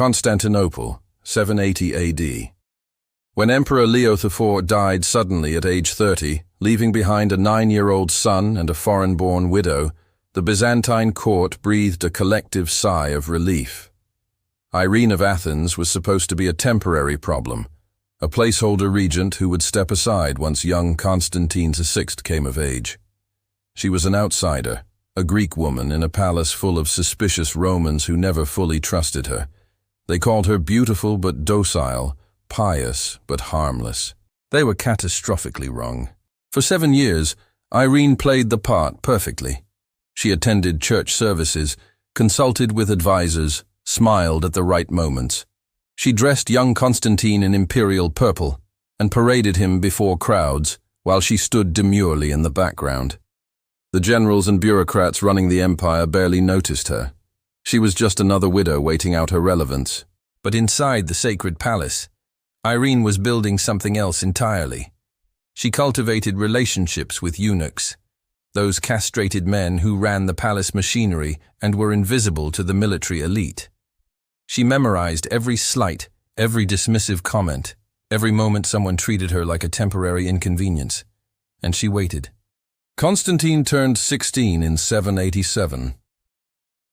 Constantinople, 780 AD. When Emperor Leo IV died suddenly at age 30, leaving behind a 9-year-old son and a foreign-born widow, the Byzantine court breathed a collective sigh of relief. Irene of Athens was supposed to be a temporary problem, a placeholder regent who would step aside once young Constantine VI came of age. She was an outsider, a Greek woman in a palace full of suspicious Romans who never fully trusted her. They called her beautiful but docile, pious but harmless. They were catastrophically wrong. For 7 years, Irene played the part perfectly. She attended church services, consulted with advisors, smiled at the right moments. She dressed young Constantine in imperial purple and paraded him before crowds while she stood demurely in the background. The generals and bureaucrats running the empire barely noticed her. She was just another widow waiting out her relevance. But inside the sacred palace, Irene was building something else entirely. She cultivated relationships with eunuchs, those castrated men who ran the palace machinery and were invisible to the military elite. She memorized every slight, every dismissive comment, every moment someone treated her like a temporary inconvenience, and she waited. Constantine turned 16 in 787.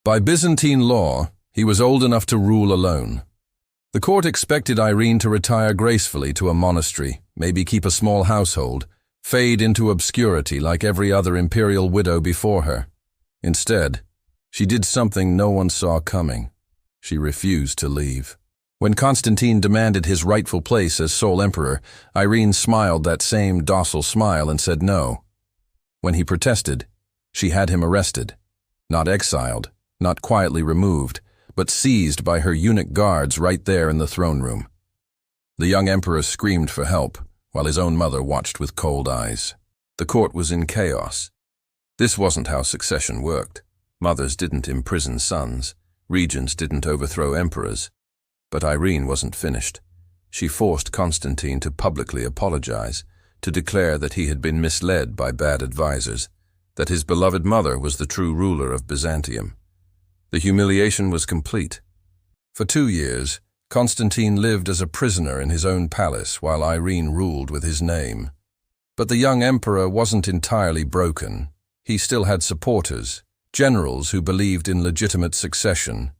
By Byzantine law, he was old enough to rule alone. The court expected Irene to retire gracefully to a monastery, maybe keep a small household, fade into obscurity like every other imperial widow before her. Instead, she did something no one saw coming. She refused to leave. When Constantine demanded his rightful place as sole emperor, Irene smiled that same docile smile and said no. When he protested, she had him arrested, not exiled, not quietly removed, but seized by her eunuch guards right there in the throne room. The young emperor screamed for help, while his own mother watched with cold eyes. The court was in chaos. This wasn't how succession worked. Mothers didn't imprison sons. Regents didn't overthrow emperors. But Irene wasn't finished. She forced Constantine to publicly apologize, to declare that he had been misled by bad advisors, that his beloved mother was the true ruler of Byzantium. The humiliation was complete. For 2 years, Constantine lived as a prisoner in his own palace while Irene ruled with his name. But the young emperor wasn't entirely broken. He still had supporters, generals who believed in legitimate succession,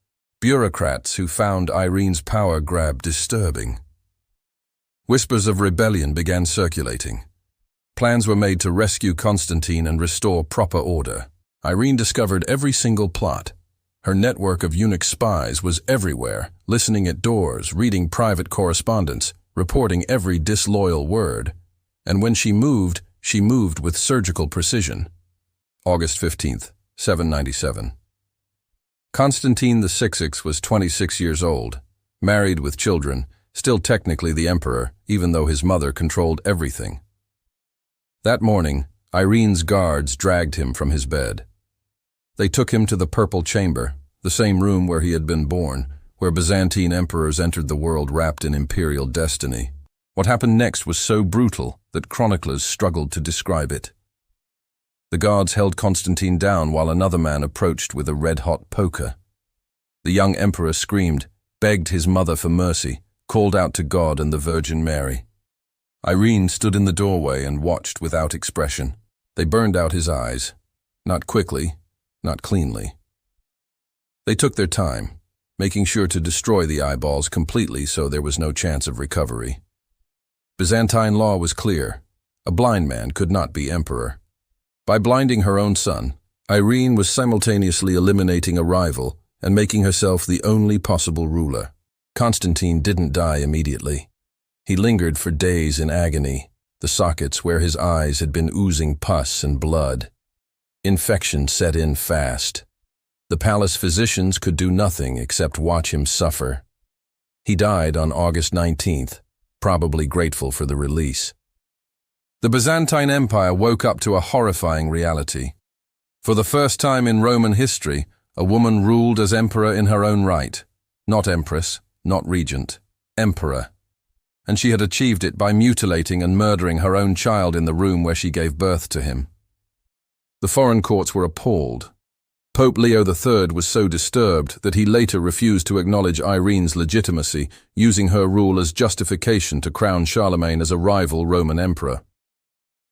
bureaucrats who found Irene's power grab disturbing. Whispers of rebellion began circulating. Plans were made to rescue Constantine and restore proper order. Irene discovered every single plot. Her network of eunuch spies was everywhere, listening at doors, reading private correspondence, reporting every disloyal word. And when she moved with surgical precision. August 15th, 797. Constantine VI was 26 years old, married with children, still technically the emperor, even though his mother controlled everything. That morning, Irene's guards dragged him from his bed. They took him to the Purple Chamber, the same room where he had been born, where Byzantine emperors entered the world wrapped in imperial destiny. What happened next was so brutal that chroniclers struggled to describe it. The guards held Constantine down while another man approached with a red-hot poker. The young emperor screamed, begged his mother for mercy, called out to God and the Virgin Mary. Irene stood in the doorway and watched without expression. They burned out his eyes, not quickly, not cleanly. They took their time, making sure to destroy the eyeballs completely so there was no chance of recovery. Byzantine law was clear. A blind man could not be emperor. By blinding her own son, Irene was simultaneously eliminating a rival and making herself the only possible ruler. Constantine didn't die immediately. He lingered for days in agony, the sockets where his eyes had been oozing pus and blood. Infection set in fast. The palace physicians could do nothing except watch him suffer. He died on August 19th, probably grateful for the release. The Byzantine Empire woke up to a horrifying reality. For the first time in Roman history, a woman ruled as emperor in her own right. Not empress, not regent, emperor. And she had achieved it by mutilating and murdering her own child in the room where she gave birth to him. The foreign courts were appalled. Pope Leo III was so disturbed that he later refused to acknowledge Irene's legitimacy, using her rule as justification to crown Charlemagne as a rival Roman emperor.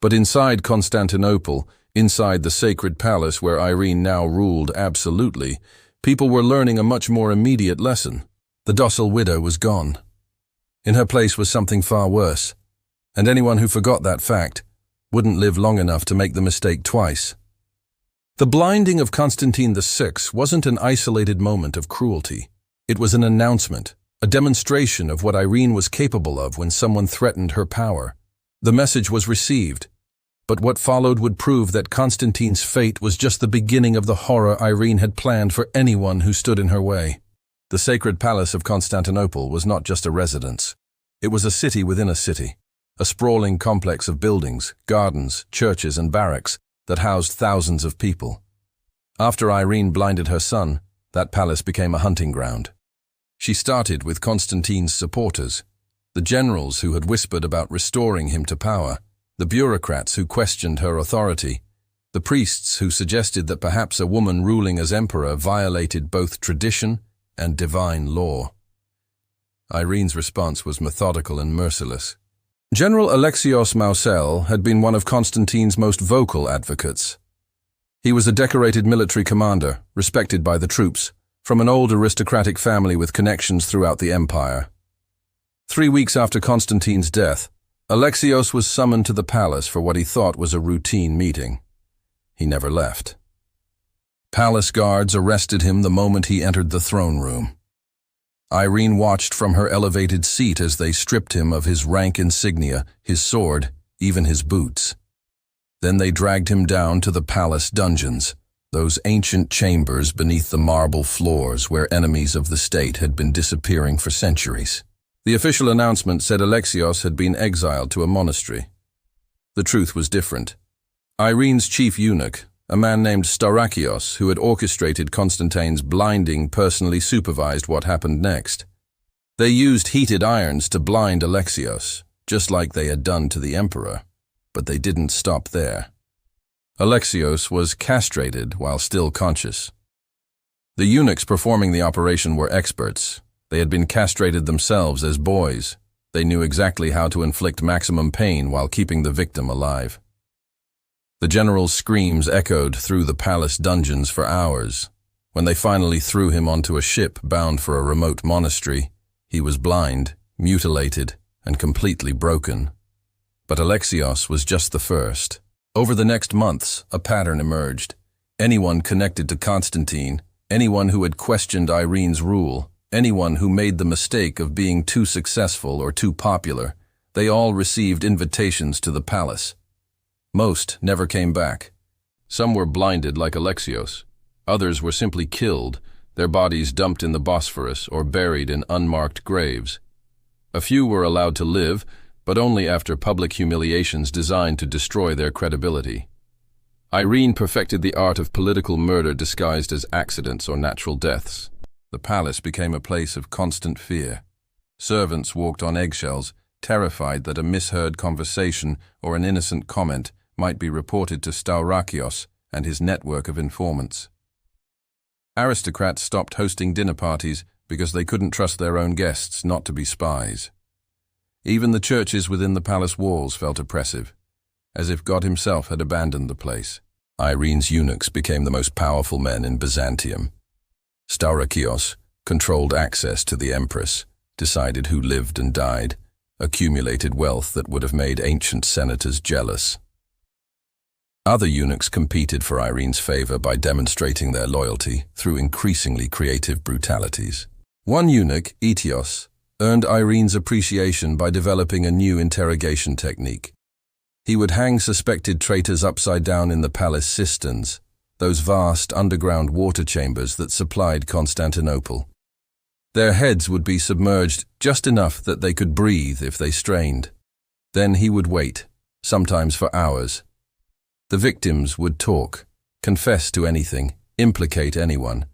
But inside Constantinople, inside the sacred palace where Irene now ruled absolutely, people were learning a much more immediate lesson. The docile widow was gone. In her place was something far worse, and anyone who forgot that fact wouldn't live long enough to make the mistake twice. The blinding of Constantine VI wasn't an isolated moment of cruelty. It was an announcement, a demonstration of what Irene was capable of when someone threatened her power. The message was received, but what followed would prove that Constantine's fate was just the beginning of the horror Irene had planned for anyone who stood in her way. The sacred palace of Constantinople was not just a residence. It was a city within a city, a sprawling complex of buildings, gardens, churches, and barracks that housed thousands of people. After Irene blinded her son, that palace became a hunting ground. She started with Constantine's supporters, the generals who had whispered about restoring him to power, the bureaucrats who questioned her authority, the priests who suggested that perhaps a woman ruling as emperor violated both tradition and divine law. Irene's response was methodical and merciless. General Alexios Mousel had been one of Constantine's most vocal advocates. He was a decorated military commander, respected by the troops, from an old aristocratic family with connections throughout the empire. 3 weeks after Constantine's death, Alexios was summoned to the palace for what he thought was a routine meeting. He never left. Palace guards arrested him the moment he entered the throne room. Irene watched from her elevated seat as they stripped him of his rank insignia, his sword, even his boots. Then they dragged him down to the palace dungeons, those ancient chambers beneath the marble floors where enemies of the state had been disappearing for centuries. The official announcement said Alexios had been exiled to a monastery. The truth was different. Irene's chief eunuch, a man named Staurakios, who had orchestrated Constantine's blinding, personally supervised what happened next. They used heated irons to blind Alexios, just like they had done to the emperor, but they didn't stop there. Alexios was castrated while still conscious. The eunuchs performing the operation were experts. They had been castrated themselves as boys. They knew exactly how to inflict maximum pain while keeping the victim alive. The general's screams echoed through the palace dungeons for hours. When they finally threw him onto a ship bound for a remote monastery, he was blind, mutilated, and completely broken. But Alexios was just the first. Over the next months, a pattern emerged. Anyone connected to Constantine, anyone who had questioned Irene's rule, anyone who made the mistake of being too successful or too popular, they all received invitations to the palace. Most never came back. Some were blinded like Alexios. Others were simply killed, their bodies dumped in the Bosphorus or buried in unmarked graves. A few were allowed to live, but only after public humiliations designed to destroy their credibility. Irene perfected the art of political murder disguised as accidents or natural deaths. The palace became a place of constant fear. Servants walked on eggshells, terrified that a misheard conversation or an innocent comment might be reported to Staurakios and his network of informants. Aristocrats stopped hosting dinner parties because they couldn't trust their own guests not to be spies. Even the churches within the palace walls felt oppressive, as if God himself had abandoned the place. Irene's eunuchs became the most powerful men in Byzantium. Staurakios controlled access to the Empress, decided who lived and died, accumulated wealth that would have made ancient senators jealous. Other eunuchs competed for Irene's favor by demonstrating their loyalty through increasingly creative brutalities. One eunuch, Aetios, earned Irene's appreciation by developing a new interrogation technique. He would hang suspected traitors upside down in the palace cisterns, those vast underground water chambers that supplied Constantinople. Their heads would be submerged just enough that they could breathe if they strained. Then he would wait, sometimes for hours. The victims would talk, confess to anything, implicate anyone,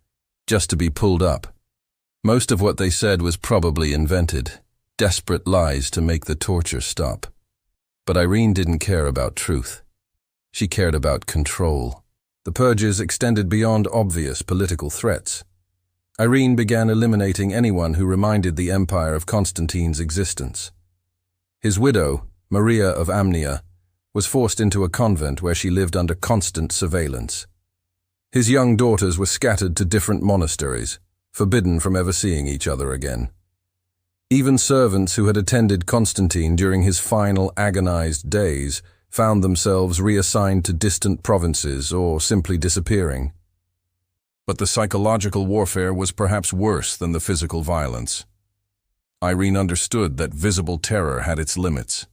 just to be pulled up. Most of what they said was probably invented, desperate lies to make the torture stop. But Irene didn't care about truth. She cared about control. The purges extended beyond obvious political threats. Irene began eliminating anyone who reminded the empire of Constantine's existence. His widow, Maria of Amnia, was forced into a convent where she lived under constant surveillance. His young daughters were scattered to different monasteries, forbidden from ever seeing each other again. Even servants who had attended Constantine during his final agonized days found themselves reassigned to distant provinces or simply disappearing. But the psychological warfare was perhaps worse than the physical violence. Irene understood that visible terror had its limits.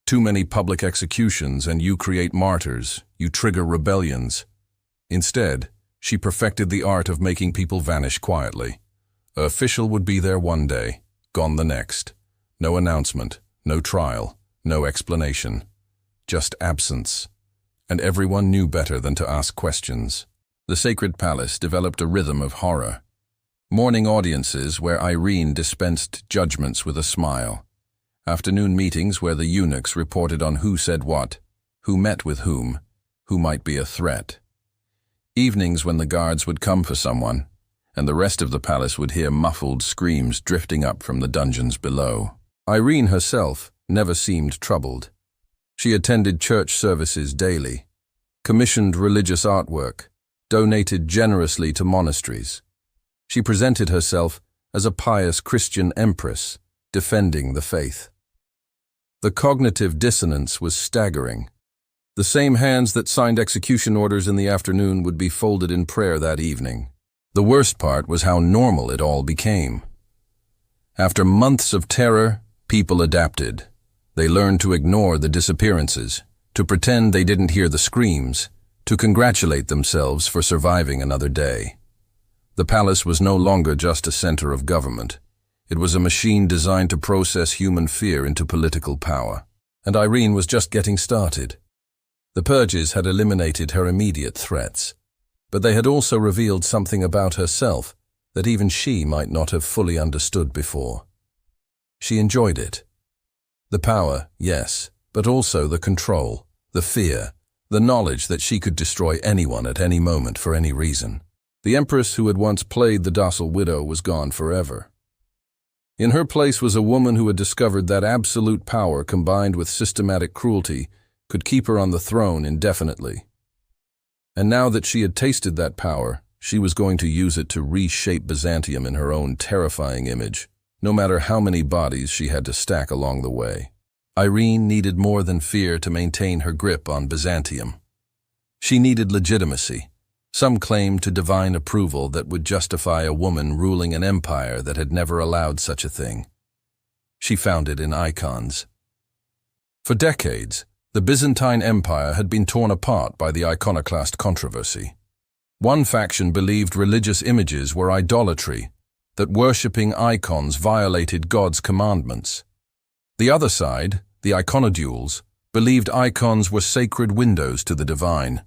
Too many public executions and you create martyrs, you trigger rebellions. Instead, she perfected the art of making people vanish quietly. An official would be there one day, gone the next. No announcement, no trial, no explanation. Just absence. And everyone knew better than to ask questions. The sacred palace developed a rhythm of horror. Morning audiences where Irene dispensed judgments with a smile. Afternoon meetings where the eunuchs reported on who said what, who met with whom, who might be a threat. Evenings when the guards would come for someone, and the rest of the palace would hear muffled screams drifting up from the dungeons below. Irene herself never seemed troubled. She attended church services daily, commissioned religious artwork, donated generously to monasteries. She presented herself as a pious Christian empress, defending the faith. The cognitive dissonance was staggering. The same hands that signed execution orders in the afternoon would be folded in prayer that evening. The worst part was how normal it all became. After months of terror, people adapted. They learned to ignore the disappearances, to pretend they didn't hear the screams, to congratulate themselves for surviving another day. The palace was no longer just a center of government. It was a machine designed to process human fear into political power. And Irene was just getting started. The purges had eliminated her immediate threats, but they had also revealed something about herself that even she might not have fully understood before. She enjoyed it. The power, yes, but also the control, the fear, the knowledge that she could destroy anyone at any moment for any reason. The Empress who had once played the docile widow was gone forever. In her place was a woman who had discovered that absolute power combined with systematic cruelty could keep her on the throne indefinitely. And now that she had tasted that power, she was going to use it to reshape Byzantium in her own terrifying image, no matter how many bodies she had to stack along the way. Irene needed more than fear to maintain her grip on Byzantium. She needed legitimacy. Some claimed to divine approval that would justify a woman ruling an empire that had never allowed such a thing. She found it in icons. For decades, the Byzantine Empire had been torn apart by the iconoclast controversy. One faction believed religious images were idolatry, that worshipping icons violated God's commandments. The other side, the iconodules, believed icons were sacred windows to the divine.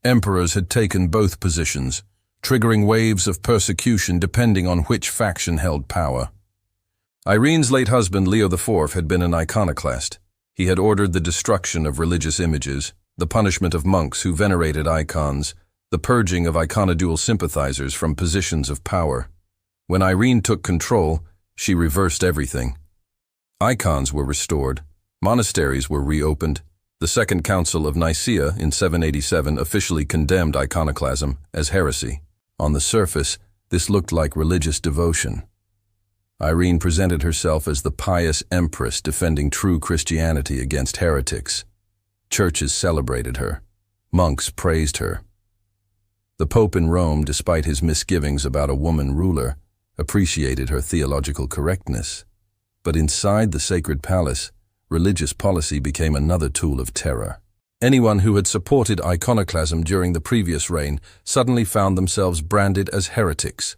Emperors had taken both positions, triggering waves of persecution depending on which faction held power. Irene's late husband, Leo IV, had been an iconoclast. He had ordered the destruction of religious images, the punishment of monks who venerated icons, the purging of iconodule sympathizers from positions of power. When Irene took control, she reversed everything. Icons were restored, monasteries were reopened. The Second Council of Nicaea in 787 officially condemned iconoclasm as heresy. On the surface, this looked like religious devotion. Irene presented herself as the pious empress defending true Christianity against heretics. Churches celebrated her. Monks praised her. The Pope in Rome, despite his misgivings about a woman ruler, appreciated her theological correctness. But inside the sacred palace, religious policy became another tool of terror. Anyone who had supported iconoclasm during the previous reign suddenly found themselves branded as heretics.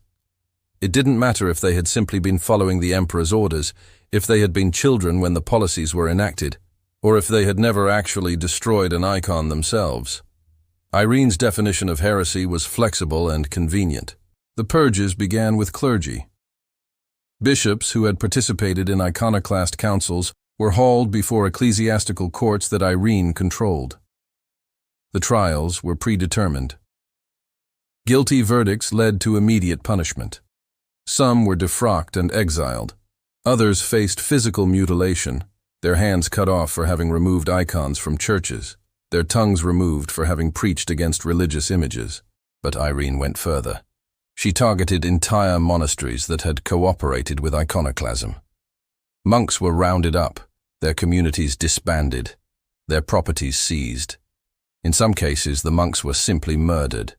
It didn't matter if they had simply been following the emperor's orders, if they had been children when the policies were enacted, or if they had never actually destroyed an icon themselves. Irene's definition of heresy was flexible and convenient. The purges began with clergy. Bishops who had participated in iconoclast councils were hauled before ecclesiastical courts that Irene controlled. The trials were predetermined. Guilty verdicts led to immediate punishment. Some were defrocked and exiled. Others faced physical mutilation, their hands cut off for having removed icons from churches, their tongues removed for having preached against religious images. But Irene went further. She targeted entire monasteries that had cooperated with iconoclasm. Monks were rounded up, their communities disbanded, their properties seized. In some cases, the monks were simply murdered.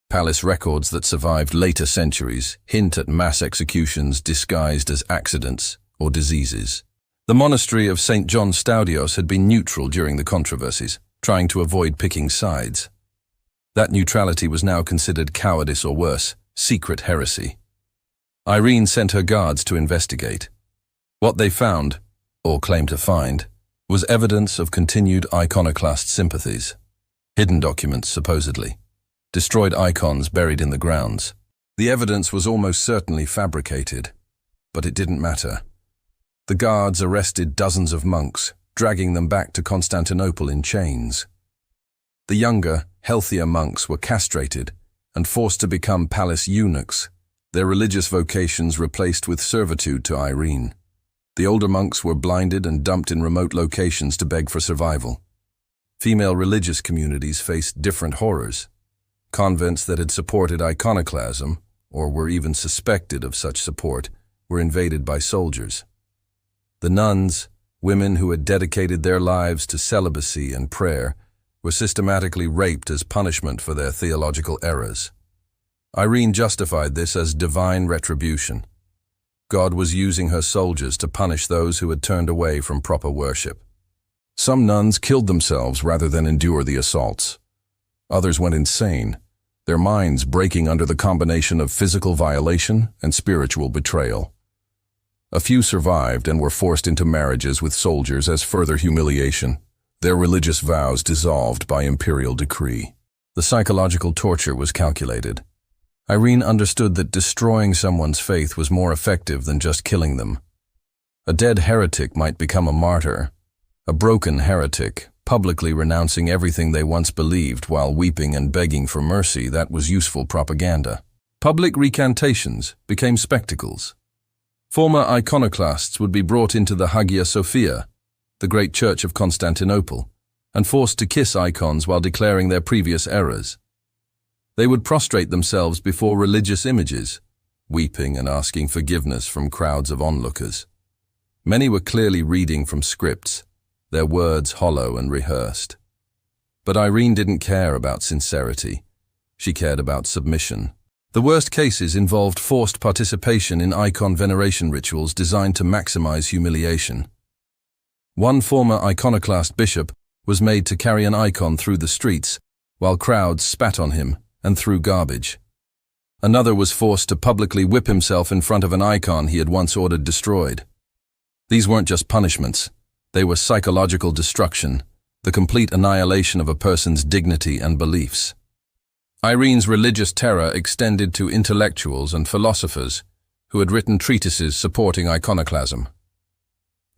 Palace records that survived later centuries hint at mass executions disguised as accidents or diseases. The monastery of St. John Staudios had been neutral during the controversies, trying to avoid picking sides. That neutrality was now considered cowardice or worse, secret heresy. Irene sent her guards to investigate. What they found, or claimed to find, was evidence of continued iconoclast sympathies. Hidden documents, supposedly. Destroyed icons buried in the grounds. The evidence was almost certainly fabricated, but it didn't matter. The guards arrested dozens of monks, dragging them back to Constantinople in chains. The younger, healthier monks were castrated and forced to become palace eunuchs, their religious vocations replaced with servitude to Irene. The older monks were blinded and dumped in remote locations to beg for survival. Female religious communities faced different horrors. Convents that had supported iconoclasm, or were even suspected of such support, were invaded by soldiers. The nuns, women who had dedicated their lives to celibacy and prayer, were systematically raped as punishment for their theological errors. Irene justified this as divine retribution. God was using her soldiers to punish those who had turned away from proper worship. Some nuns killed themselves rather than endure the assaults. Others went insane, their minds breaking under the combination of physical violation and spiritual betrayal. A few survived and were forced into marriages with soldiers as further humiliation, their religious vows dissolved by imperial decree. The psychological torture was calculated. Irene understood that destroying someone's faith was more effective than just killing them. A dead heretic might become a martyr. A broken heretic, publicly renouncing everything they once believed while weeping and begging for mercy, that was useful propaganda. Public recantations became spectacles. Former iconoclasts would be brought into the Hagia Sophia, the great church of Constantinople, and forced to kiss icons while declaring their previous errors. They would prostrate themselves before religious images, weeping and asking forgiveness from crowds of onlookers. Many were clearly reading from scripts, their words hollow and rehearsed. But Irene didn't care about sincerity. She cared about submission. The worst cases involved forced participation in icon veneration rituals designed to maximize humiliation. One former iconoclast bishop was made to carry an icon through the streets, while crowds spat on him and threw garbage. Another was forced to publicly whip himself in front of an icon he had once ordered destroyed. These weren't just punishments. They were psychological destruction, the complete annihilation of a person's dignity and beliefs. Irene's religious terror extended to intellectuals and philosophers who had written treatises supporting iconoclasm.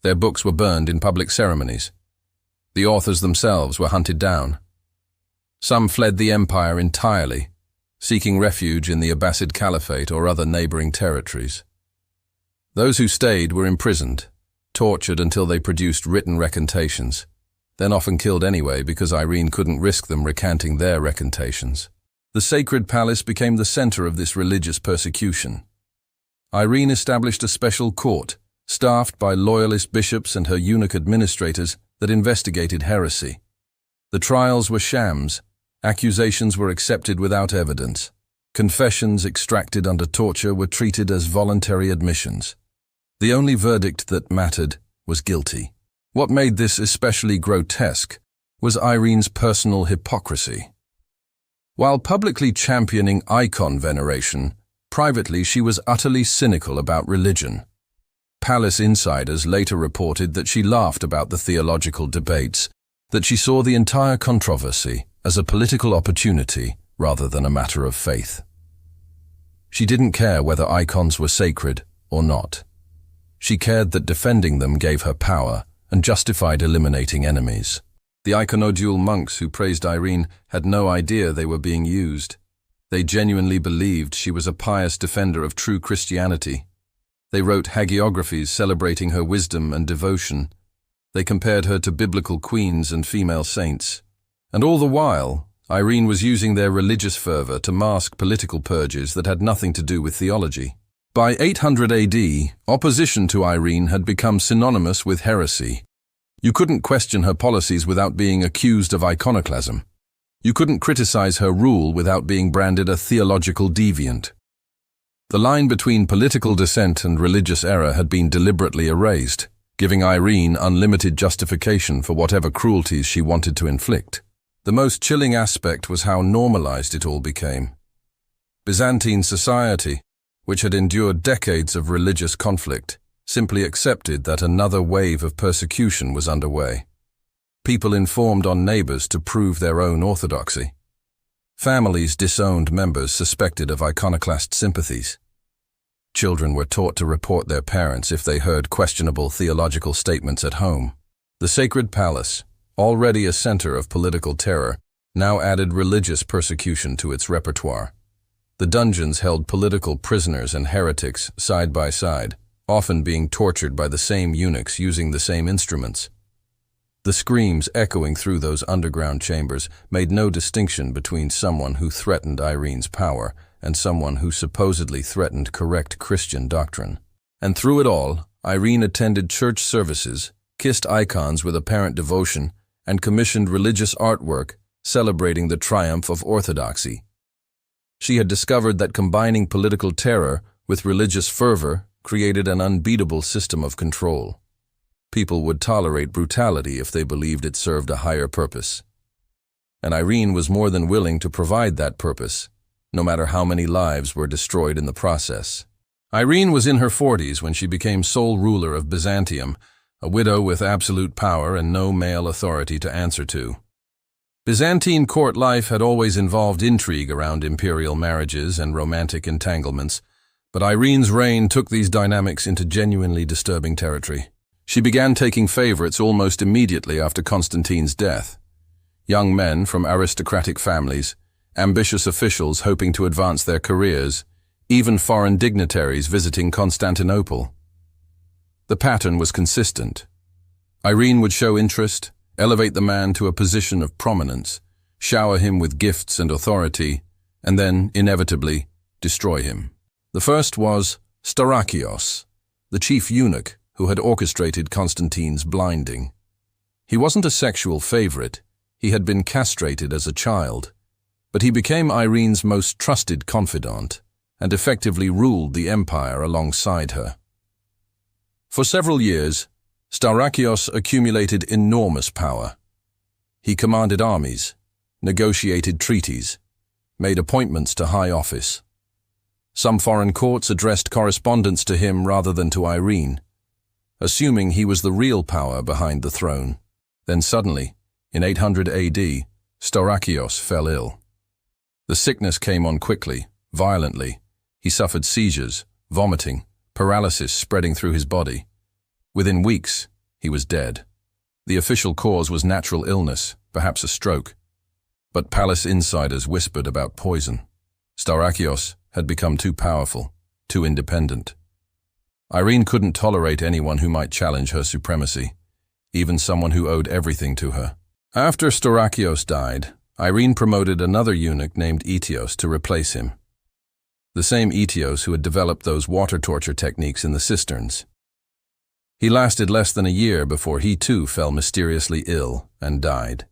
Their books were burned in public ceremonies. The authors themselves were hunted down. Some fled the empire entirely, seeking refuge in the Abbasid Caliphate or other neighboring territories. Those who stayed were imprisoned, tortured until they produced written recantations, then often killed anyway because Irene couldn't risk them recanting their recantations. The sacred palace became the center of this religious persecution. Irene established a special court, staffed by loyalist bishops and her eunuch administrators, that investigated heresy. The trials were shams. Accusations were accepted without evidence. Confessions extracted under torture were treated as voluntary admissions. The only verdict that mattered was guilty. What made this especially grotesque was Irene's personal hypocrisy. While publicly championing icon veneration, privately she was utterly cynical about religion. Palace insiders later reported that she laughed about the theological debates, that she saw the entire controversy as a political opportunity rather than a matter of faith. She didn't care whether icons were sacred or not. She cared that defending them gave her power and justified eliminating enemies. The iconodule monks who praised Irene had no idea they were being used. They genuinely believed she was a pious defender of true Christianity. They wrote hagiographies celebrating her wisdom and devotion. They compared her to biblical queens and female saints. And all the while, Irene was using their religious fervor to mask political purges that had nothing to do with theology. By 800 AD, opposition to Irene had become synonymous with heresy. You couldn't question her policies without being accused of iconoclasm. You couldn't criticize her rule without being branded a theological deviant. The line between political dissent and religious error had been deliberately erased, giving Irene unlimited justification for whatever cruelties she wanted to inflict. The most chilling aspect was how normalized it all became. Byzantine society, which had endured decades of religious conflict, simply accepted that another wave of persecution was underway. People informed on neighbors to prove their own orthodoxy. Families disowned members suspected of iconoclast sympathies. Children were taught to report their parents if they heard questionable theological statements at home. The sacred palace, already a center of political terror, now added religious persecution to its repertoire. The dungeons held political prisoners and heretics side by side, often being tortured by the same eunuchs using the same instruments. The screams echoing through those underground chambers made no distinction between someone who threatened Irene's power and someone who supposedly threatened correct Christian doctrine. And through it all, Irene attended church services, kissed icons with apparent devotion, and commissioned religious artwork celebrating the triumph of orthodoxy. She had discovered that combining political terror with religious fervor created an unbeatable system of control. People would tolerate brutality if they believed it served a higher purpose. And Irene was more than willing to provide that purpose, no matter how many lives were destroyed in the process. Irene was in her 40s when she became sole ruler of Byzantium, a widow with absolute power and no male authority to answer to. Byzantine court life had always involved intrigue around imperial marriages and romantic entanglements, but Irene's reign took these dynamics into genuinely disturbing territory. She began taking favorites almost immediately after Constantine's death. Young men from aristocratic families, ambitious officials hoping to advance their careers, even foreign dignitaries visiting Constantinople. The pattern was consistent. Irene would show interest, elevate the man to a position of prominence, shower him with gifts and authority, and then, inevitably, destroy him. The first was Staurakios, the chief eunuch who had orchestrated Constantine's blinding. He wasn't a sexual favorite, he had been castrated as a child, but he became Irene's most trusted confidant and effectively ruled the empire alongside her. For several years, Staurakios accumulated enormous power. He commanded armies, negotiated treaties, made appointments to high office. Some foreign courts addressed correspondence to him rather than to Irene, assuming he was the real power behind the throne. Then suddenly, in 800 AD, Staurakios fell ill. The sickness came on quickly, violently. He suffered seizures, vomiting, paralysis spreading through his body. Within weeks, he was dead. The official cause was natural illness, perhaps a stroke. But palace insiders whispered about poison. Staurakios had become too powerful, too independent. Irene couldn't tolerate anyone who might challenge her supremacy, even someone who owed everything to her. After Staurakios died, Irene promoted another eunuch named Aetios to replace him. The same Aetios who had developed those water torture techniques in the cisterns. He lasted less than a year before he too fell mysteriously ill and died.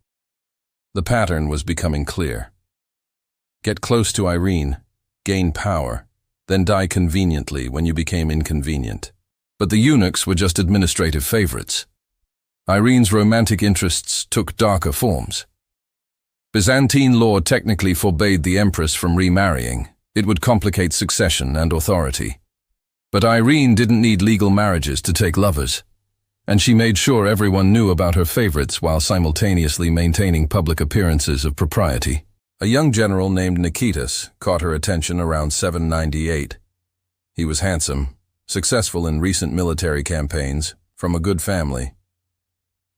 The pattern was becoming clear. Get close to Irene, gain power, then die conveniently when you became inconvenient. But the eunuchs were just administrative favorites. Irene's romantic interests took darker forms. Byzantine law technically forbade the Empress from remarrying. It would complicate succession and authority. But Irene didn't need legal marriages to take lovers, and she made sure everyone knew about her favorites while simultaneously maintaining public appearances of propriety. A young general named Nikitas caught her attention around 798. He was handsome, successful in recent military campaigns, from a good family.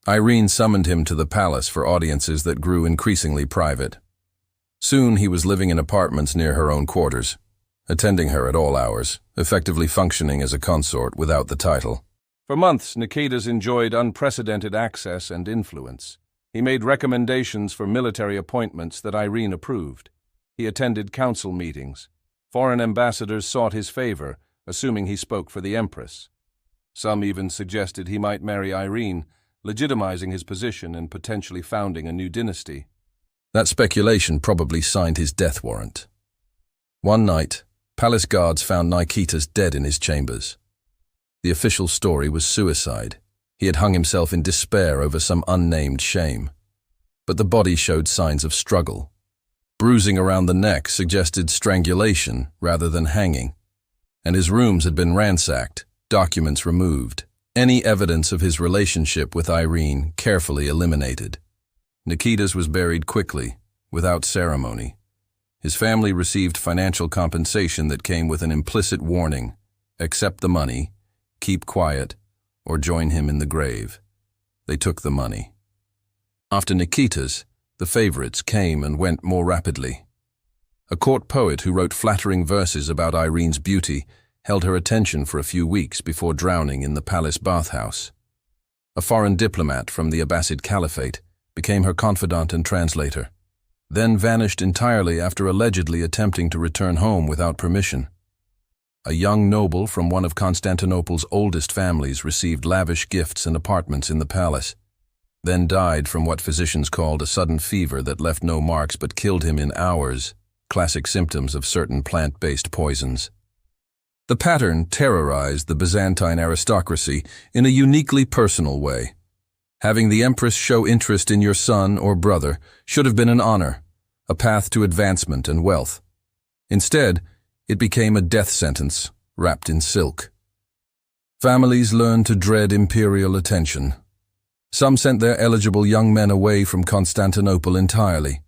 Irene summoned him to the palace for audiences that grew increasingly private. Soon he was living in apartments near her own quarters, attending her at all hours, effectively functioning as a consort without the title. For months, Nikitas enjoyed unprecedented access and influence. He made recommendations for military appointments that Irene approved. He attended council meetings. Foreign ambassadors sought his favor, assuming he spoke for the Empress. Some even suggested he might marry Irene, legitimizing his position and potentially founding a new dynasty. That speculation probably signed his death warrant. One night, palace guards found Nikitas dead in his chambers. The official story was suicide. He had hung himself in despair over some unnamed shame. But the body showed signs of struggle. Bruising around the neck suggested strangulation rather than hanging. And his rooms had been ransacked, documents removed, any evidence of his relationship with Irene carefully eliminated. Nikitas was buried quickly, without ceremony. His family received financial compensation that came with an implicit warning: accept the money, keep quiet, or join him in the grave. They took the money. After Nikitas, the favorites came and went more rapidly. A court poet who wrote flattering verses about Irene's beauty held her attention for a few weeks before drowning in the palace bathhouse. A foreign diplomat from the Abbasid Caliphate became her confidant and translator, then vanished entirely after allegedly attempting to return home without permission. A young noble from one of Constantinople's oldest families received lavish gifts and apartments in the palace, then died from what physicians called a sudden fever that left no marks but killed him in hours, classic symptoms of certain plant-based poisons. The pattern terrorized the Byzantine aristocracy in a uniquely personal way. Having the Empress show interest in your son or brother should have been an honor, a path to advancement and wealth. Instead, it became a death sentence wrapped in silk. Families learned to dread imperial attention. Some sent their eligible young men away from Constantinople entirely,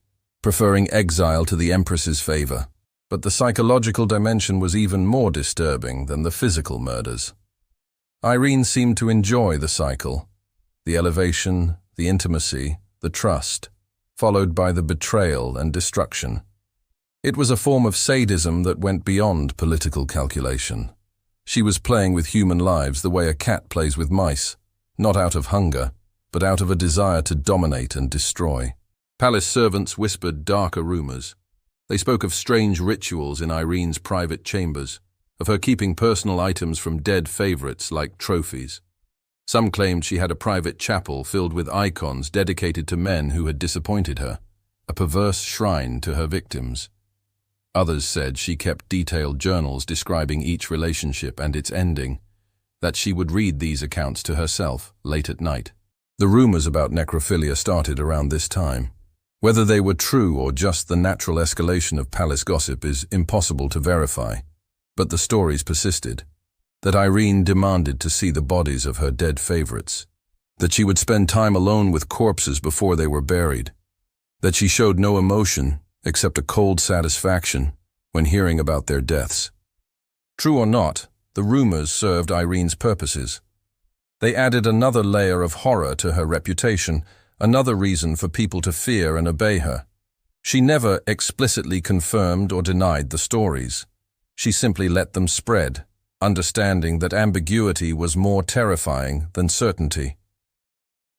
preferring exile to the Empress's favor. But the psychological dimension was even more disturbing than the physical murders. Irene seemed to enjoy the cycle, the elevation, the intimacy, the trust, followed by the betrayal and destruction. It was a form of sadism that went beyond political calculation. She was playing with human lives the way a cat plays with mice, not out of hunger, but out of a desire to dominate and destroy. Palace servants whispered darker rumors. They spoke of strange rituals in Irene's private chambers, of her keeping personal items from dead favorites like trophies. Some claimed she had a private chapel filled with icons dedicated to men who had disappointed her, a perverse shrine to her victims. Others said she kept detailed journals describing each relationship and its ending, that she would read these accounts to herself late at night. The rumors about necrophilia started around this time. Whether they were true or just the natural escalation of palace gossip is impossible to verify, but the stories persisted. That Irene demanded to see the bodies of her dead favorites, that she would spend time alone with corpses before they were buried, that she showed no emotion except a cold satisfaction when hearing about their deaths. True or not, the rumors served Irene's purposes. They added another layer of horror to her reputation, another reason for people to fear and obey her. She never explicitly confirmed or denied the stories. She simply let them spread, understanding that ambiguity was more terrifying than certainty.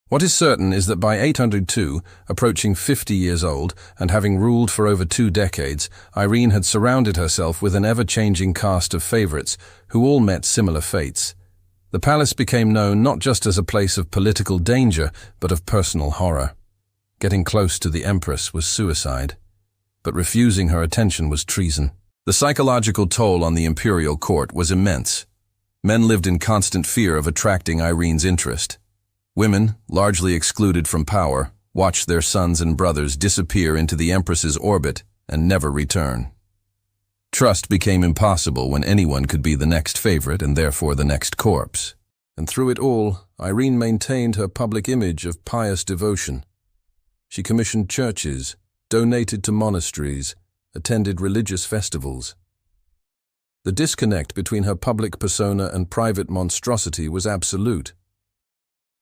What is certain is that by 802, approaching 50 years old and having ruled for over 2 decades, Irene had surrounded herself with an ever-changing cast of favorites who all met similar fates. The palace became known not just as a place of political danger, but of personal horror. Getting close to the Empress was suicide, but refusing her attention was treason. The psychological toll on the imperial court was immense. Men lived in constant fear of attracting Irene's interest. Women, largely excluded from power, watched their sons and brothers disappear into the Empress's orbit and never return. Trust became impossible when anyone could be the next favorite and therefore the next corpse. And through it all, Irene maintained her public image of pious devotion. She commissioned churches, donated to monasteries, attended religious festivals. The disconnect between her public persona and private monstrosity was absolute.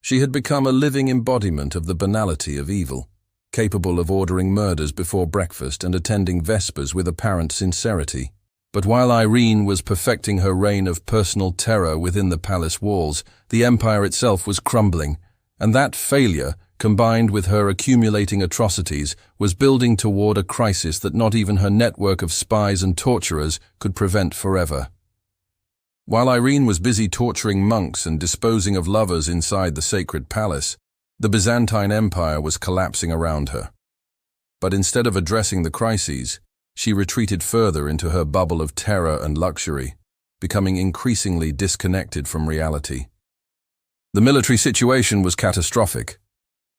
She had become a living embodiment of the banality of evil, capable of ordering murders before breakfast and attending vespers with apparent sincerity. But while Irene was perfecting her reign of personal terror within the palace walls, the empire itself was crumbling, and that failure, combined with her accumulating atrocities, was building toward a crisis that not even her network of spies and torturers could prevent forever. While Irene was busy torturing monks and disposing of lovers inside the sacred palace, the Byzantine Empire was collapsing around her. But instead of addressing the crises, she retreated further into her bubble of terror and luxury, becoming increasingly disconnected from reality. The military situation was catastrophic.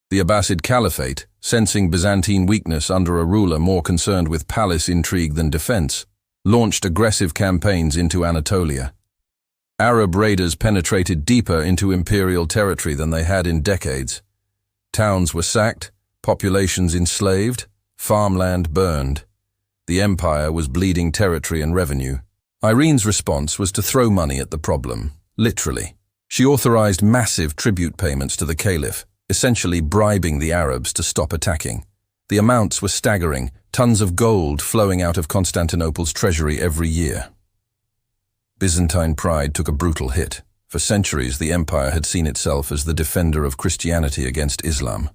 The Abbasid Caliphate, sensing Byzantine weakness under a ruler more concerned with palace intrigue than defense, launched aggressive campaigns into Anatolia. Arab raiders penetrated deeper into imperial territory than they had in decades. Towns were sacked, populations enslaved, farmland burned. The empire was bleeding territory and revenue. Irene's response was to throw money at the problem, literally. She authorized massive tribute payments to the caliph, essentially bribing the Arabs to stop attacking. The amounts were staggering, tons of gold flowing out of Constantinople's treasury every year. Byzantine pride took a brutal hit. For centuries, the empire had seen itself as the defender of Christianity against Islam.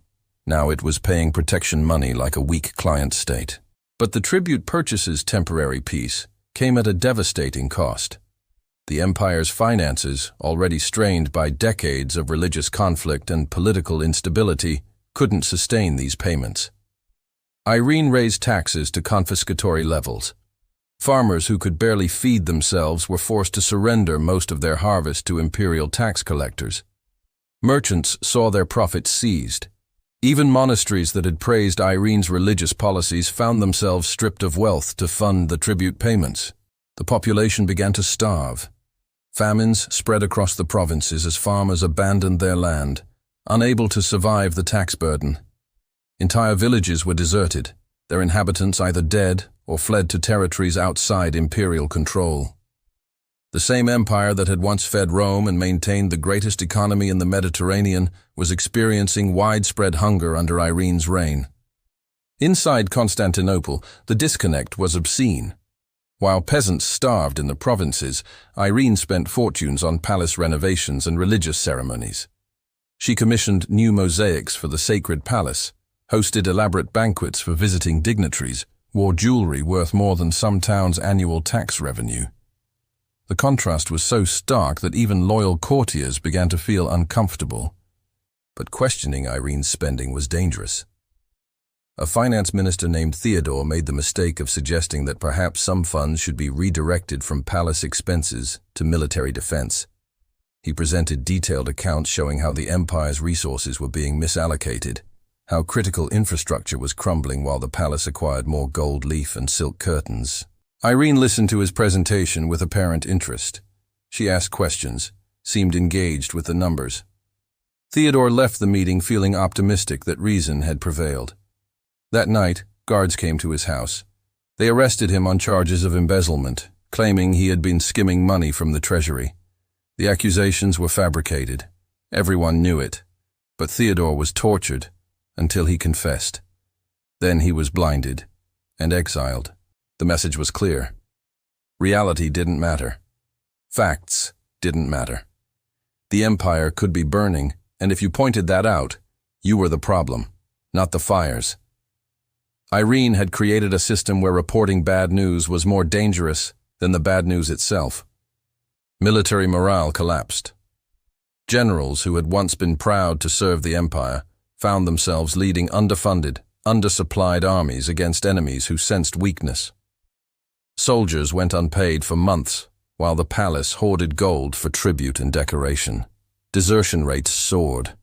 Now it was paying protection money like a weak client state. But the tribute purchase's temporary peace came at a devastating cost. The empire's finances, already strained by decades of religious conflict and political instability, couldn't sustain these payments. Irene raised taxes to confiscatory levels. Farmers who could barely feed themselves were forced to surrender most of their harvest to imperial tax collectors. Merchants saw their profits seized. Even monasteries that had praised Irene's religious policies found themselves stripped of wealth to fund the tribute payments. The population began to starve. Famines spread across the provinces as farmers abandoned their land, unable to survive the tax burden. Entire villages were deserted, their inhabitants either dead or fled to territories outside imperial control. The same empire that had once fed Rome and maintained the greatest economy in the Mediterranean was experiencing widespread hunger under Irene's reign. Inside Constantinople, the disconnect was obscene. While peasants starved in the provinces, Irene spent fortunes on palace renovations and religious ceremonies. She commissioned new mosaics for the sacred palace, hosted elaborate banquets for visiting dignitaries, wore jewelry worth more than some towns' annual tax revenue. The contrast was so stark that even loyal courtiers began to feel uncomfortable. But questioning Irene's spending was dangerous. A finance minister named Theodore made the mistake of suggesting that perhaps some funds should be redirected from palace expenses to military defense. He presented detailed accounts showing how the empire's resources were being misallocated, how critical infrastructure was crumbling while the palace acquired more gold leaf and silk curtains. Irene listened to his presentation with apparent interest. She asked questions, seemed engaged with the numbers. Theodore left the meeting feeling optimistic that reason had prevailed. That night, guards came to his house. They arrested him on charges of embezzlement, claiming he had been skimming money from the treasury. The accusations were fabricated. Everyone knew it. But Theodore was tortured until he confessed. Then he was blinded and exiled. The message was clear. Reality didn't matter. Facts didn't matter. The empire could be burning, and if you pointed that out, you were the problem, not the fires. Irene had created a system where reporting bad news was more dangerous than the bad news itself. Military morale collapsed. Generals who had once been proud to serve the empire found themselves leading underfunded, undersupplied armies against enemies who sensed weakness. Soldiers went unpaid for months, while the palace hoarded gold for tribute and decoration. Desertion rates soared.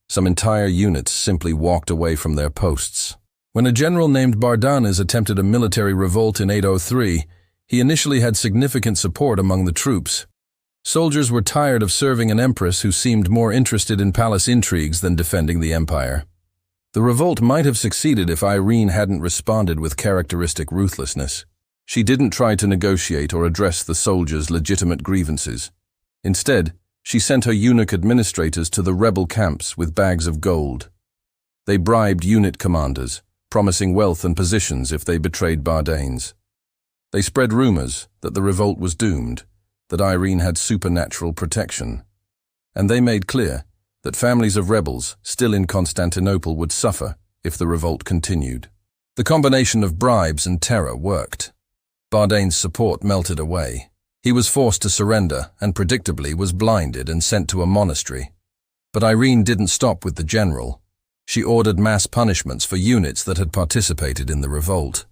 Some entire units simply walked away from their posts. When a general named Bardanes attempted a military revolt in 803, he initially had significant support among the troops. Soldiers were tired of serving an empress who seemed more interested in palace intrigues than defending the empire. The revolt might have succeeded if Irene hadn't responded with characteristic ruthlessness. She didn't try to negotiate or address the soldiers' legitimate grievances. Instead, She sent her eunuch administrators to the rebel camps with bags of gold. They bribed unit commanders, promising wealth and positions if they betrayed Bardanes. They spread rumors that the revolt was doomed, that Irene had supernatural protection. And they made clear that families of rebels still in Constantinople would suffer if the revolt continued. The combination of bribes and terror worked. Bardane's support melted away. He was forced to surrender and predictably was blinded and sent to a monastery. But Irene didn't stop with the general. She ordered mass punishments for units that had participated in the revolt.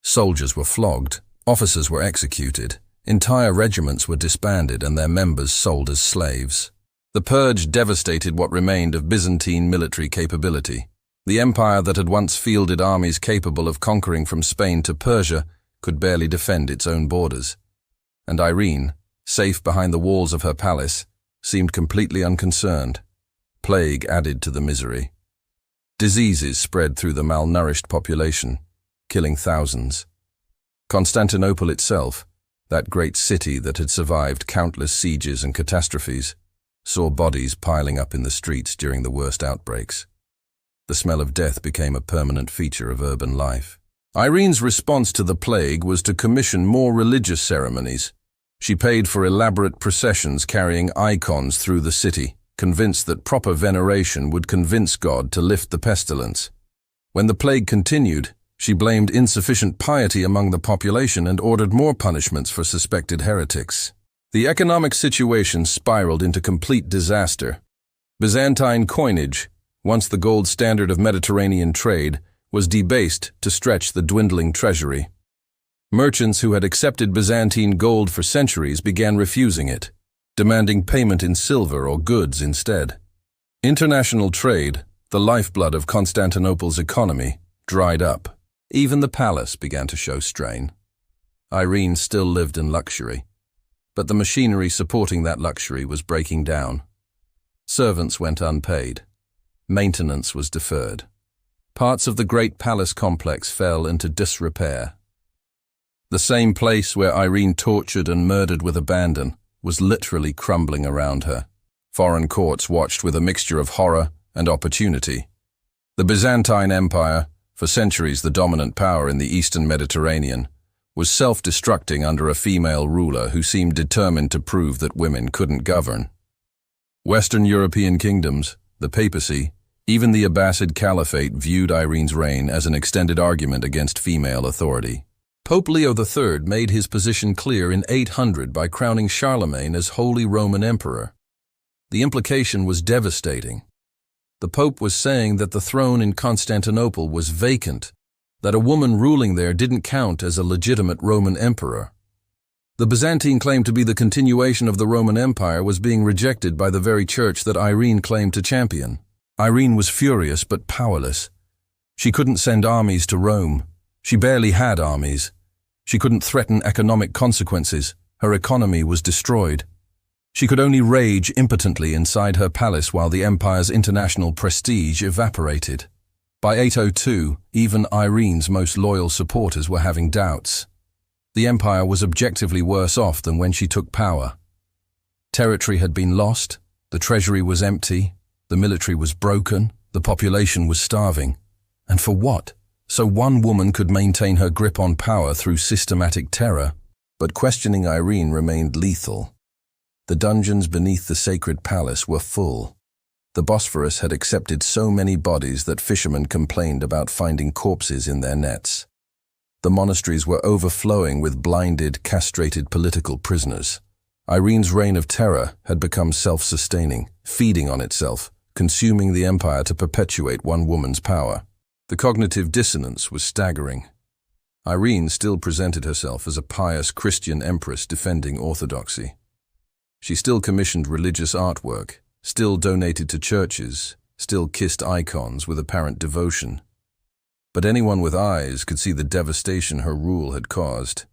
Soldiers were flogged, officers were executed, entire regiments were disbanded and their members sold as slaves. The purge devastated what remained of Byzantine military capability. The empire that had once fielded armies capable of conquering from Spain to Persia could barely defend its own borders. And Irene, safe behind the walls of her palace, seemed completely unconcerned. Plague added to the misery. Diseases spread through the malnourished population, killing thousands. Constantinople itself, that great city that had survived countless sieges and catastrophes, saw bodies piling up in the streets during the worst outbreaks. The smell of death became a permanent feature of urban life. Irene's response to the plague was to commission more religious ceremonies. She paid for elaborate processions carrying icons through the city, convinced that proper veneration would convince God to lift the pestilence. When the plague continued, she blamed insufficient piety among the population and ordered more punishments for suspected heretics. The economic situation spiraled into complete disaster. Byzantine coinage, once the gold standard of Mediterranean trade, was debased to stretch the dwindling treasury. Merchants who had accepted Byzantine gold for centuries began refusing it, demanding payment in silver or goods instead. International trade, the lifeblood of Constantinople's economy, dried up. Even the palace began to show strain. Irene still lived in luxury, but the machinery supporting that luxury was breaking down. Servants went unpaid. Maintenance was deferred. Parts of the great palace complex fell into disrepair. The same place where Irene tortured and murdered with abandon was literally crumbling around her. Foreign courts watched with a mixture of horror and opportunity. The Byzantine Empire, for centuries the dominant power in the Eastern Mediterranean, was self-destructing under a female ruler who seemed determined to prove that women couldn't govern. Western European kingdoms, the papacy, even the Abbasid Caliphate viewed Irene's reign as an extended argument against female authority. Pope Leo III made his position clear in 800 by crowning Charlemagne as Holy Roman Emperor. The implication was devastating. The Pope was saying that the throne in Constantinople was vacant, that a woman ruling there didn't count as a legitimate Roman emperor. The Byzantine claim to be the continuation of the Roman Empire was being rejected by the very church that Irene claimed to champion. Irene was furious but powerless. She couldn't send armies to Rome. She barely had armies. She couldn't threaten economic consequences. Her economy was destroyed. She could only rage impotently inside her palace while the empire's international prestige evaporated. By 802, even Irene's most loyal supporters were having doubts. The empire was objectively worse off than when she took power. Territory had been lost, the treasury was empty, the military was broken, the population was starving. And for what? So one woman could maintain her grip on power through systematic terror. But questioning Irene remained lethal. The dungeons beneath the sacred palace were full. The Bosphorus had accepted so many bodies that fishermen complained about finding corpses in their nets. The monasteries were overflowing with blinded, castrated political prisoners. Irene's reign of terror had become self-sustaining, feeding on itself, consuming the empire to perpetuate one woman's power. The cognitive dissonance was staggering. Irene still presented herself as a pious Christian empress defending orthodoxy. She still commissioned religious artwork, still donated to churches, still kissed icons with apparent devotion. But anyone with eyes could see the devastation her rule had caused.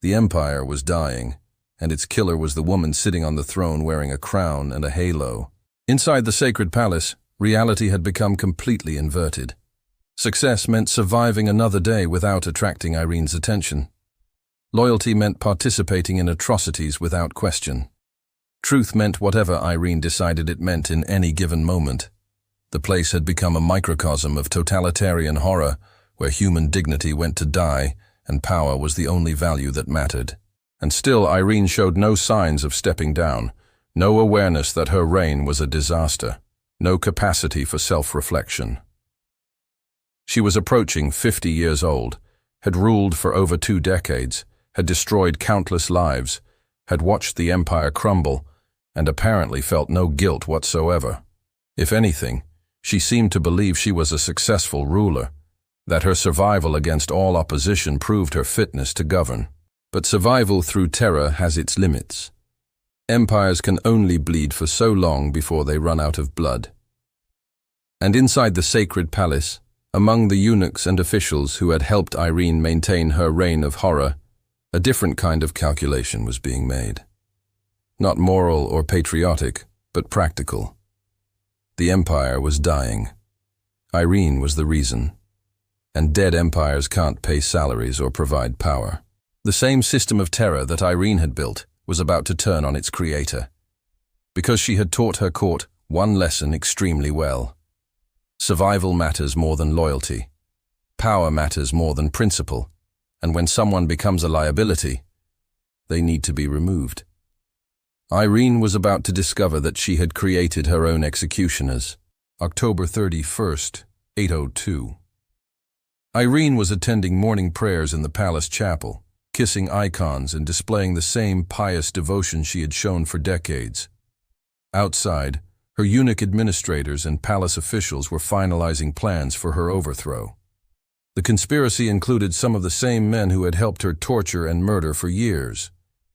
The empire was dying, and its killer was the woman sitting on the throne wearing a crown and a halo. Inside the sacred palace, reality had become completely inverted. Success meant surviving another day without attracting Irene's attention. Loyalty meant participating in atrocities without question. Truth meant whatever Irene decided it meant in any given moment. The place had become a microcosm of totalitarian horror, where human dignity went to die and power was the only value that mattered. And still Irene showed no signs of stepping down, no awareness that her reign was a disaster, no capacity for self-reflection. She was approaching 50 years old, had ruled for over 2 decades, had destroyed countless lives, had watched the empire crumble, and apparently felt no guilt whatsoever. If anything, she seemed to believe she was a successful ruler, that her survival against all opposition proved her fitness to govern. But survival through terror has its limits. Empires can only bleed for so long before they run out of blood. And inside the sacred palace, among the eunuchs and officials who had helped Irene maintain her reign of horror, a different kind of calculation was being made. Not moral or patriotic, but practical. The empire was dying. Irene was the reason. And dead empires can't pay salaries or provide power. The same system of terror that Irene had built was about to turn on its creator, because she had taught her court one lesson extremely well. Survival matters more than loyalty. Power matters more than principle. And when someone becomes a liability, they need to be removed. Irene was about to discover that she had created her own executioners. October 31st, 802. Irene was attending morning prayers in the palace chapel, kissing icons and displaying the same pious devotion she had shown for decades. Outside, her eunuch administrators and palace officials were finalizing plans for her overthrow. The conspiracy included some of the same men who had helped her torture and murder for years.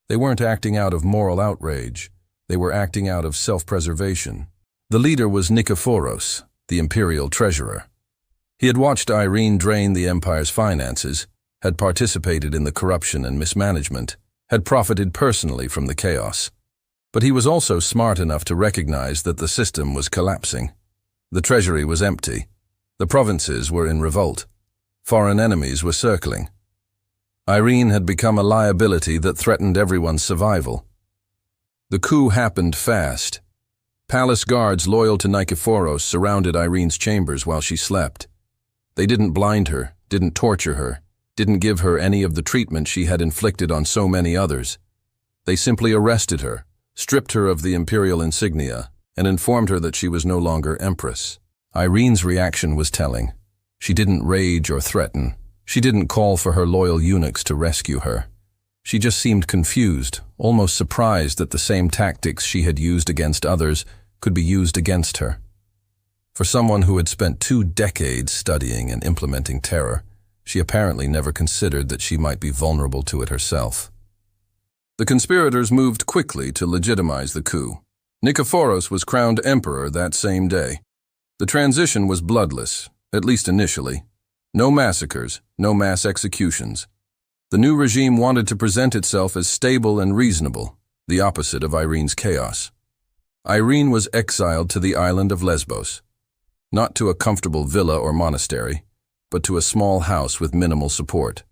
They weren't acting out of moral outrage. They were acting out of self-preservation. The leader was Nikephoros, the imperial treasurer. He had watched Irene drain the empire's finances, had participated in the corruption and mismanagement, had profited personally from the chaos. But he was also smart enough to recognize that the system was collapsing. The treasury was empty. The provinces were in revolt. Foreign enemies were circling. Irene had become a liability that threatened everyone's survival. The coup happened fast. Palace guards loyal to Nikephoros surrounded Irene's chambers while she slept. They didn't blind her, didn't torture her, didn't give her any of the treatment she had inflicted on so many others. They simply arrested her, stripped her of the imperial insignia, and informed her that she was no longer Empress. Irene's reaction was telling. She didn't rage or threaten. She didn't call for her loyal eunuchs to rescue her. She just seemed confused, almost surprised that the same tactics she had used against others could be used against her. For someone who had spent 2 decades studying and implementing terror, she apparently never considered that she might be vulnerable to it herself. The conspirators moved quickly to legitimize the coup. Nikephoros was crowned emperor that same day. The transition was bloodless, at least initially. No massacres, no mass executions. The new regime wanted to present itself as stable and reasonable, the opposite of Irene's chaos. Irene was exiled to the island of Lesbos, not to a comfortable villa or monastery, but to a small house with minimal support.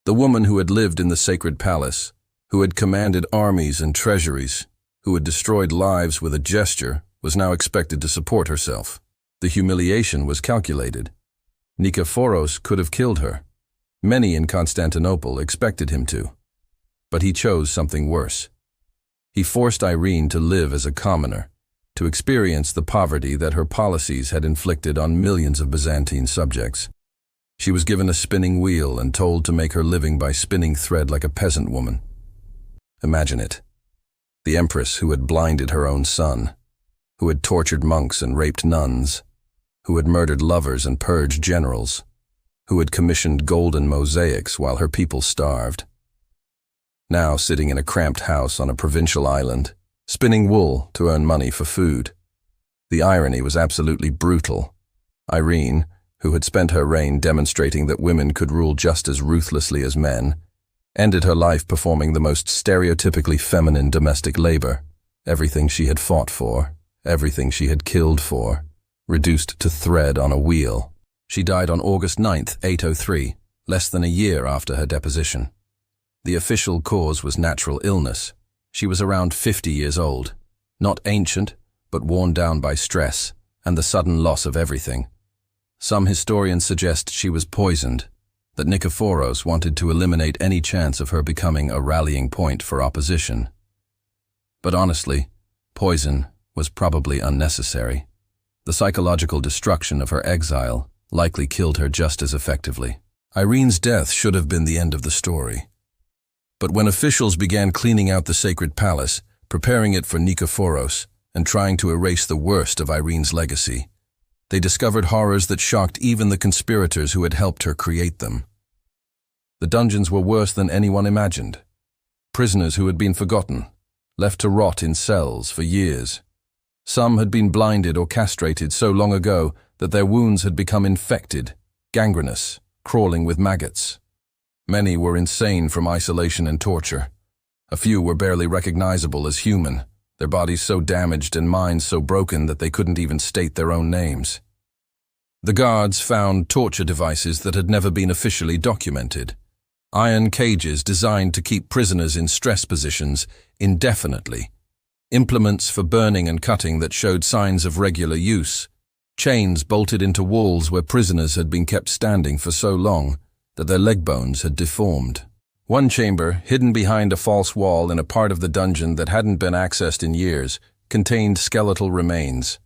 The woman who had lived in the sacred palace, who had commanded armies and treasuries, who had destroyed lives with a gesture, was now expected to support herself. The humiliation was calculated. Nikephoros could have killed her. Many in Constantinople expected him to. But he chose something worse. He forced Irene to live as a commoner, to experience the poverty that her policies had inflicted on millions of Byzantine subjects. She was given a spinning wheel and told to make her living by spinning thread like a peasant woman. Imagine it. The Empress who had blinded her own son, who had tortured monks and raped nuns, who had murdered lovers and purged generals, who had commissioned golden mosaics while her people starved. Now sitting in a cramped house on a provincial island, spinning wool to earn money for food. The irony was absolutely brutal. Irene, who had spent her reign demonstrating that women could rule just as ruthlessly as men, ended her life performing the most stereotypically feminine domestic labor. Everything she had fought for, everything she had killed for, reduced to thread on a wheel. She died on August 9th, 803, less than a year after her deposition. The official cause was natural illness. She was around 50 years old, not ancient, but worn down by stress and the sudden loss of everything. Some historians suggest she was poisoned, that Nikephoros wanted to eliminate any chance of her becoming a rallying point for opposition. But honestly, poison was probably unnecessary. The psychological destruction of her exile likely killed her just as effectively. Irene's death should have been the end of the story. But when officials began cleaning out the sacred palace, preparing it for Nikephoros, and trying to erase the worst of Irene's legacy, they discovered horrors that shocked even the conspirators who had helped her create them. The dungeons were worse than anyone imagined. Prisoners who had been forgotten, left to rot in cells for years. Some had been blinded or castrated so long ago that their wounds had become infected, gangrenous, crawling with maggots. Many were insane from isolation and torture. A few were barely recognizable as human, their bodies so damaged and minds so broken that they couldn't even state their own names. The guards found torture devices that had never been officially documented. Iron cages designed to keep prisoners in stress positions indefinitely. Implements for burning and cutting that showed signs of regular use. Chains bolted into walls where prisoners had been kept standing for so long that their leg bones had deformed. One chamber, hidden behind a false wall in a part of the dungeon that hadn't been accessed in years, contained skeletal remains.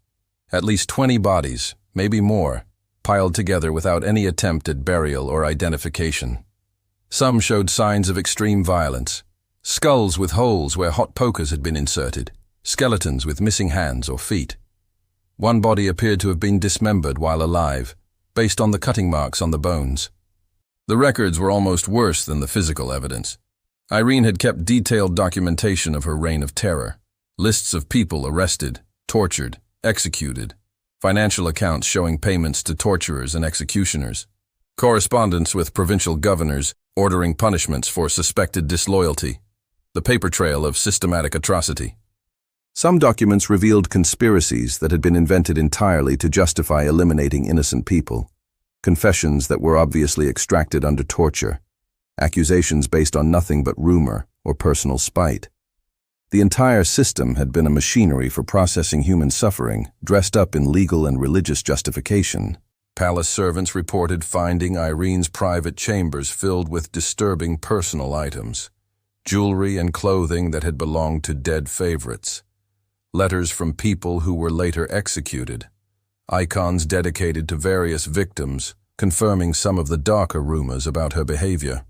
At least 20 bodies, maybe more, piled together without any attempt at burial or identification. Some showed signs of extreme violence. Skulls with holes where hot pokers had been inserted, skeletons with missing hands or feet. One body appeared to have been dismembered while alive, based on the cutting marks on the bones. The records were almost worse than the physical evidence. Irene had kept detailed documentation of her reign of terror. Lists of people arrested, tortured, executed. Financial accounts showing payments to torturers and executioners. Correspondence with provincial governors ordering punishments for suspected disloyalty. The paper trail of systematic atrocity. Some documents revealed conspiracies that had been invented entirely to justify eliminating innocent people. Confessions that were obviously extracted under torture, accusations based on nothing but rumor or personal spite. The entire system had been a machinery for processing human suffering, dressed up in legal and religious justification. Palace servants reported finding Irene's private chambers filled with disturbing personal items, jewelry and clothing that had belonged to dead favorites, letters from people who were later executed, icons dedicated to various victims, confirming some of the darker rumors about her behavior.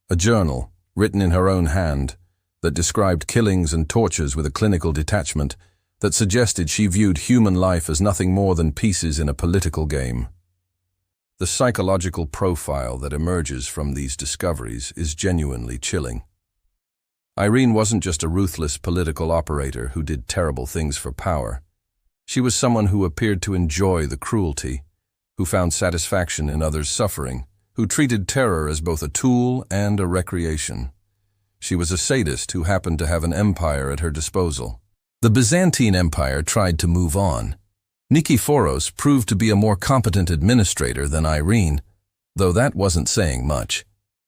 A journal, written in her own hand, that described killings and tortures with a clinical detachment that suggested she viewed human life as nothing more than pieces in a political game. The psychological profile that emerges from these discoveries is genuinely chilling. Irene wasn't just a ruthless political operator who did terrible things for power. She was someone who appeared to enjoy the cruelty, who found satisfaction in others' suffering, who treated terror as both a tool and a recreation. She was a sadist who happened to have an empire at her disposal. The Byzantine Empire tried to move on. Nikephoros proved to be a more competent administrator than Irene, though that wasn't saying much.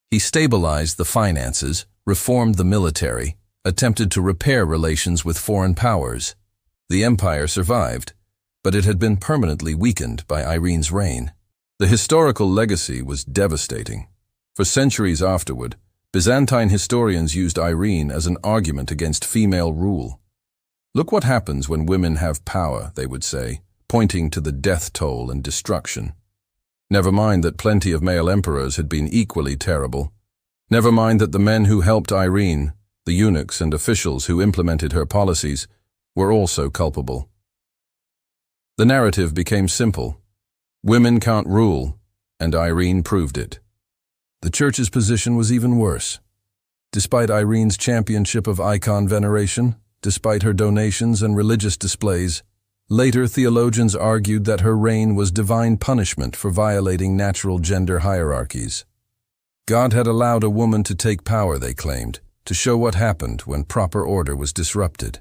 He stabilized the finances, reformed the military, attempted to repair relations with foreign powers. The empire survived, but it had been permanently weakened by Irene's reign. The historical legacy was devastating. For centuries afterward, Byzantine historians used Irene as an argument against female rule. Look what happens when women have power, they would say, pointing to the death toll and destruction. Never mind that plenty of male emperors had been equally terrible. Never mind that the men who helped Irene, the eunuchs and officials who implemented her policies, were also culpable. The narrative became simple. Women can't rule, and Irene proved it. The church's position was even worse. Despite Irene's championship of icon veneration, despite her donations and religious displays, later theologians argued that her reign was divine punishment for violating natural gender hierarchies. God had allowed a woman to take power, they claimed, to show what happened when proper order was disrupted.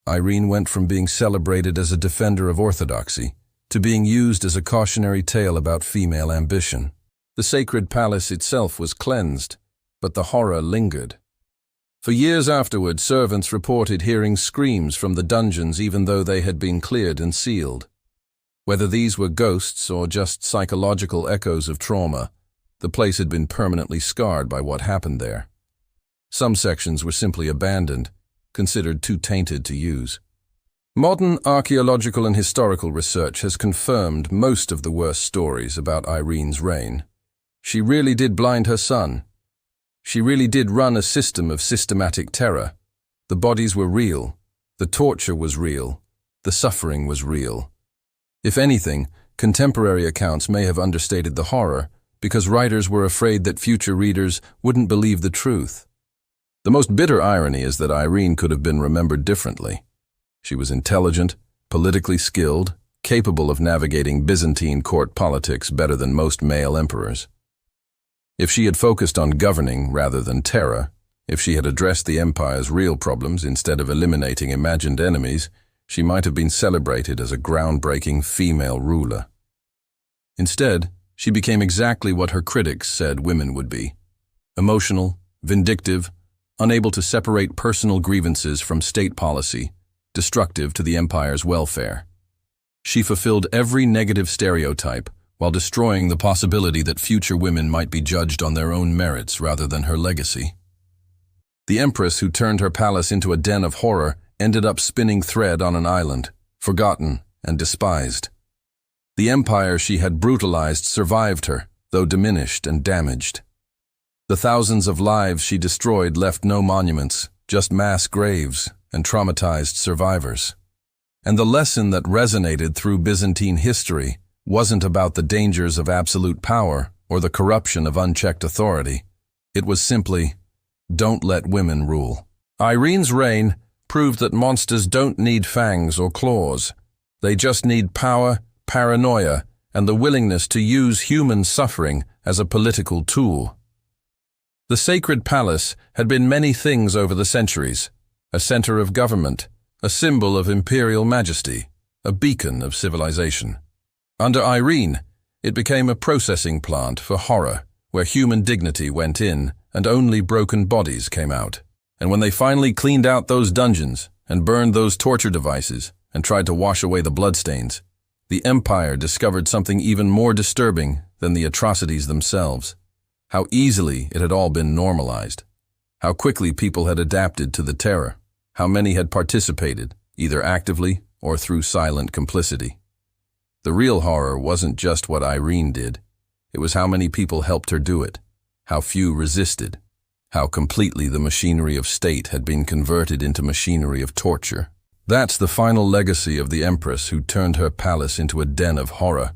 Irene went from being celebrated as a defender of orthodoxy to being used as a cautionary tale about female ambition. The sacred palace itself was cleansed, but the horror lingered. For years afterward, servants reported hearing screams from the dungeons even though they had been cleared and sealed. Whether these were ghosts or just psychological echoes of trauma, the place had been permanently scarred by what happened there. Some sections were simply abandoned, considered too tainted to use. Modern archaeological and historical research has confirmed most of the worst stories about Irene's reign. She really did blind her son. She really did run a system of systematic terror. The bodies were real, the torture was real, the suffering was real. If anything, contemporary accounts may have understated the horror because writers were afraid that future readers wouldn't believe the truth. The most bitter irony is that Irene could have been remembered differently. She was intelligent, politically skilled, capable of navigating Byzantine court politics better than most male emperors. If she had focused on governing rather than terror, if she had addressed the empire's real problems instead of eliminating imagined enemies, she might have been celebrated as a groundbreaking female ruler. Instead, she became exactly what her critics said women would be: emotional, vindictive, unable to separate personal grievances from state policy, destructive to the empire's welfare. She fulfilled every negative stereotype while destroying the possibility that future women might be judged on their own merits rather than her legacy. The empress who turned her palace into a den of horror ended up spinning thread on an island, forgotten and despised. The empire she had brutalized survived her, though diminished and damaged. The thousands of lives she destroyed left no monuments, just mass graves and traumatized survivors. And the lesson that resonated through Byzantine history wasn't about the dangers of absolute power or the corruption of unchecked authority. It was simply, don't let women rule. Irene's reign proved that monsters don't need fangs or claws. They just need power, paranoia, and the willingness to use human suffering as a political tool. The sacred palace had been many things over the centuries: a center of government, a symbol of imperial majesty, a beacon of civilization. Under Irene, it became a processing plant for horror, where human dignity went in and only broken bodies came out. And when they finally cleaned out those dungeons and burned those torture devices and tried to wash away the bloodstains, the empire discovered something even more disturbing than the atrocities themselves: how easily it had all been normalized, how quickly people had adapted to the terror, how many had participated, either actively or through silent complicity. The real horror wasn't just what Irene did, it was how many people helped her do it, how few resisted, how completely the machinery of state had been converted into machinery of torture. That's the final legacy of the Empress who turned her palace into a den of horror.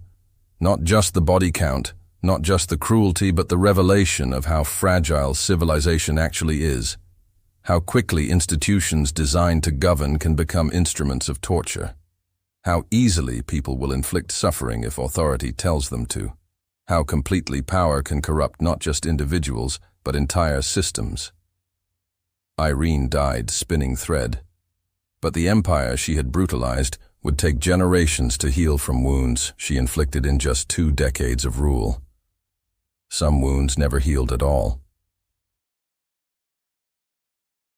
Not just the body count, not just the cruelty, but the revelation of how fragile civilization actually is, how quickly institutions designed to govern can become instruments of torture. How easily people will inflict suffering if authority tells them to. How completely power can corrupt not just individuals, but entire systems. Irene died spinning thread. But the empire she had brutalized would take generations to heal from wounds she inflicted in just 2 decades of rule. Some wounds never healed at all.